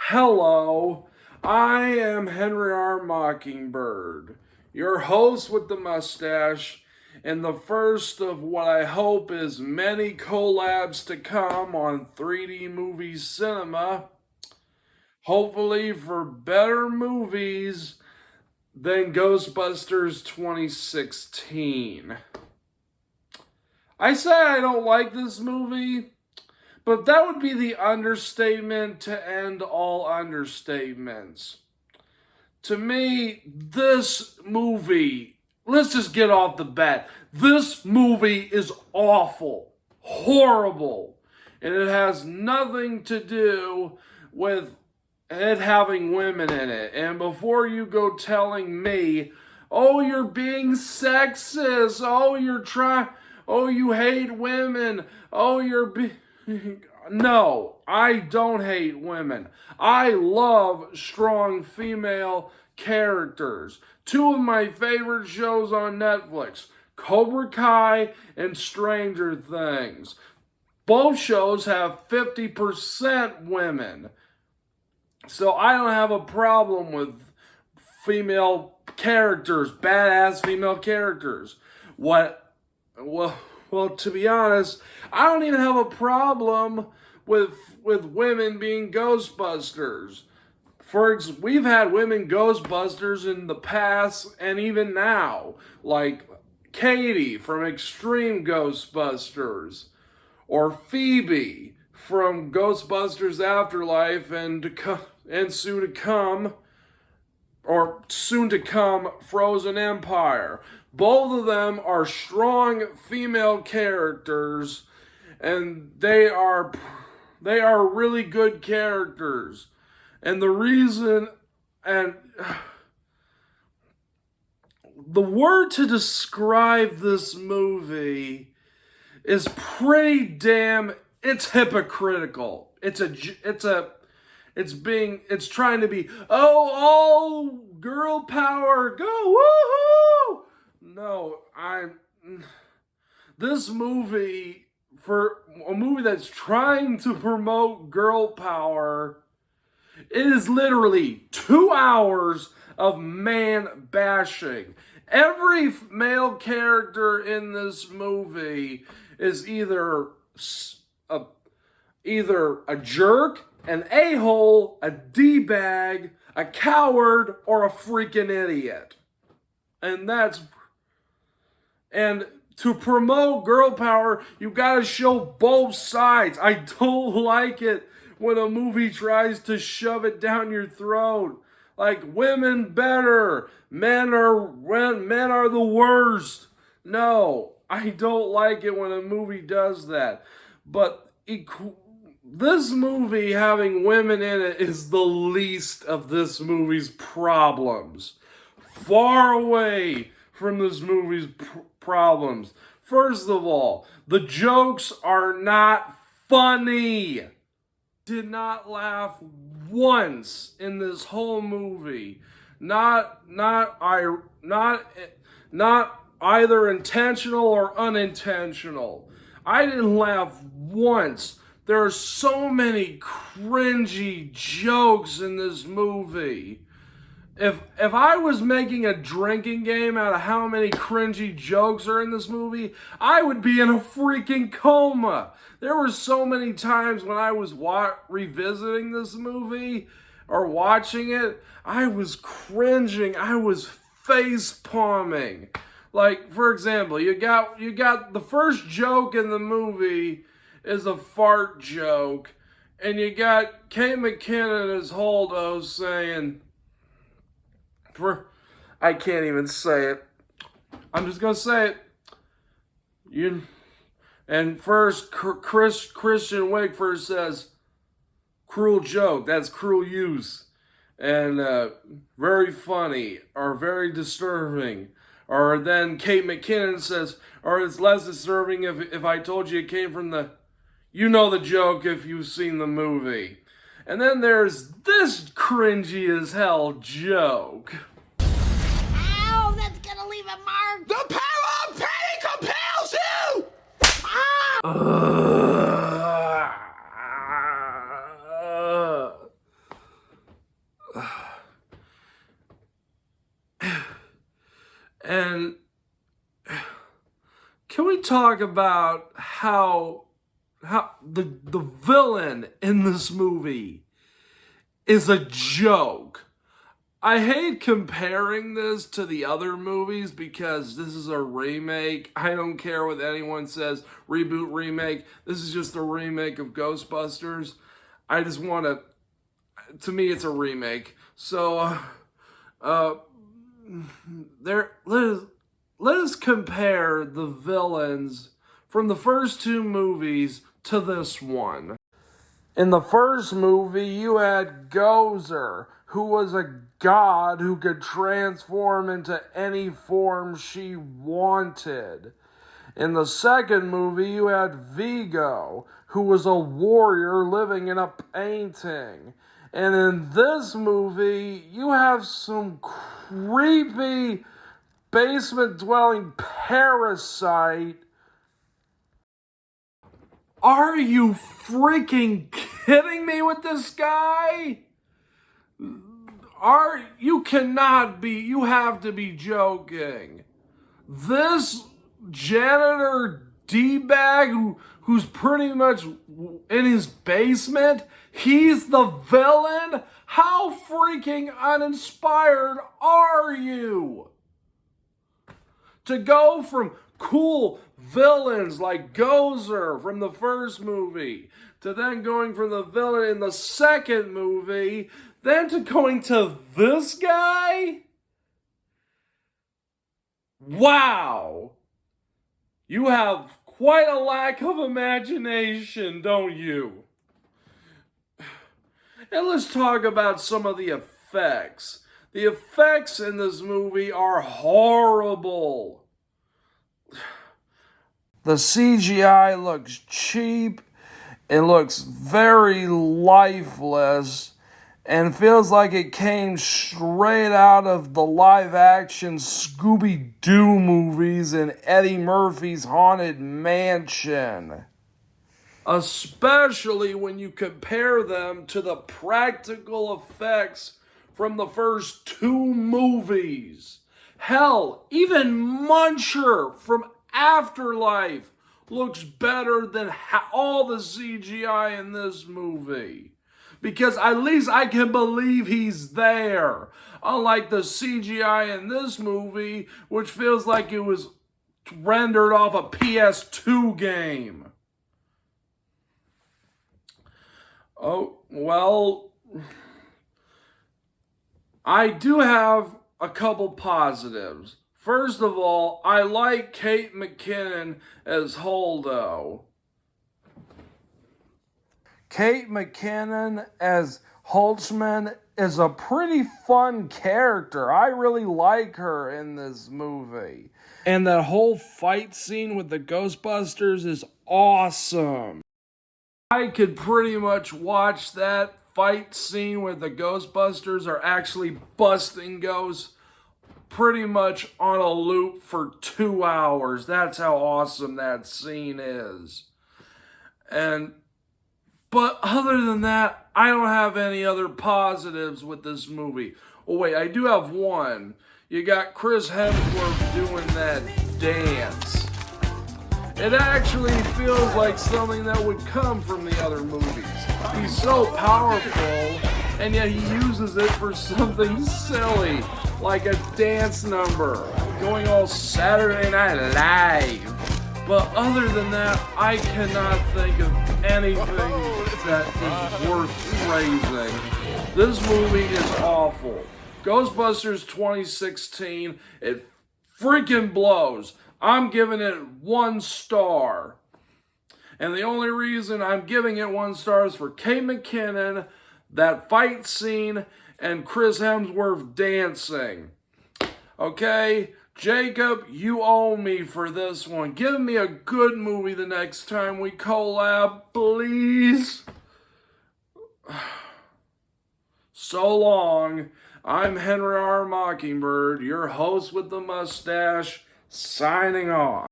Hello, I am Henry R. Mockingbird, your host with the mustache, and the first of what I hope is many collabs to come on 3D Movie Cinema, hopefully for better movies than Ghostbusters 2016. I say I don't like this movie, but that would be the understatement to end all understatements. To me, this movie, let's just get off the bat. This movie is awful, horrible, and it has nothing to do with it having women in it. And before you go telling me, oh, you're being sexist, oh, you hate women, oh, no, I don't hate women. I love strong female characters. Two of my favorite shows on Netflix, Cobra Kai and Stranger Things. Both shows have 50% women. So I don't have a problem with female characters, badass female characters. Well, to be honest, I don't even have a problem with women being Ghostbusters. We've had women Ghostbusters in the past and even now, like Katie from Extreme Ghostbusters, or Phoebe from Ghostbusters Afterlife and soon to come Frozen Empire. Both of them are strong female characters, and they are really good characters. And the word to describe this movie is it's hypocritical. It's trying to be, oh, girl power, go, woohoo! No, this movie, for a movie that's trying to promote girl power, it is literally 2 hours of man bashing. Every male character in this movie is either a jerk, an a-hole, a d-bag, a coward, or a freaking idiot. And to promote girl power, you gotta show both sides. I don't like it when a movie tries to shove it down your throat. Like, women better, men are the worst. No, I don't like it when a movie does that. But this movie having women in it is the least of this movie's problems. Far away from this movie's problems. First of all, the jokes are not funny. Did not laugh once in this whole movie. Not either intentional or unintentional. I didn't laugh once. There are so many cringy jokes in this movie. If I was making a drinking game out of how many cringy jokes are in this movie, I would be in a freaking coma. There were so many times when I was revisiting this movie or watching it, I was cringing. I was face palming. Like, for example, you got the first joke in the movie is a fart joke, and you got Kate McKinnon as Holdo saying, I can't even say it. I'm just gonna say it. And first, Christian Wakeford says, "Cruel joke. That's cruel use, and very funny or very disturbing." Or then Kate McKinnon says, "Or it's less disturbing if I told you it came from the." You know the joke if you've seen the movie. And then there's this cringy as hell joke. Ow, that's gonna leave a mark. The power of penny compels you! And can we talk about how the villain in this movie is a joke? I hate comparing this to the other movies because this is a remake. I don't care what anyone says, reboot, remake. This is just a remake of Ghostbusters. I just want to me, it's a remake. So, let us compare the villains from the first two movies to this one. In the first movie, you had Gozer, who was a god who could transform into any form she wanted. In the second movie, you had Vigo, who was a warrior living in a painting. And in this movie, you have some creepy basement-dwelling parasite. Are you freaking kidding me with this guy? You have to be joking. This janitor D-bag who's pretty much in his basement, he's the villain? How freaking uninspired are you? To go from cool villains like Gozer from the first movie, to then going from the villain in the second movie, then to going to this guy? Wow! You have quite a lack of imagination, don't you? And let's talk about some of the effects. The effects in this movie are horrible. The CGI looks cheap, it looks very lifeless, and feels like it came straight out of the live-action Scooby-Doo movies and Eddie Murphy's Haunted Mansion. Especially when you compare them to the practical effects from the first two movies. Hell, even Muncher from Afterlife looks better than all the CGI in this movie. Because at least I can believe he's there. Unlike the CGI in this movie, which feels like it was rendered off a PS2 game. Oh, well, I do have a couple positives. First of all, I like Kate McKinnon as Holdo. Kate McKinnon as Holtzman is a pretty fun character. I really like her in this movie. And that whole fight scene with the Ghostbusters is awesome. I could pretty much watch that fight scene where the Ghostbusters are actually busting ghosts pretty much on a loop for 2 hours. That's how awesome that scene is. But other than that, I don't have any other positives with this movie. Oh wait, I do have one. You got Chris Hemsworth doing that dance. It actually feels like something that would come from the other movies. He's so powerful, and yet he uses it for something silly, like a dance number, going all Saturday Night Live. But other than that, I cannot think of anything that is worth praising. This movie is awful. Ghostbusters 2016, it freaking blows. I'm giving it 1 star. And the only reason I'm giving it 1 star is for Kate McKinnon, that fight scene, and Chris Hemsworth dancing. Okay, Jacob, you owe me for this one. Give me a good movie the next time we collab, please. So long. I'm Henry R. Mockingbird, your host with the mustache, signing off.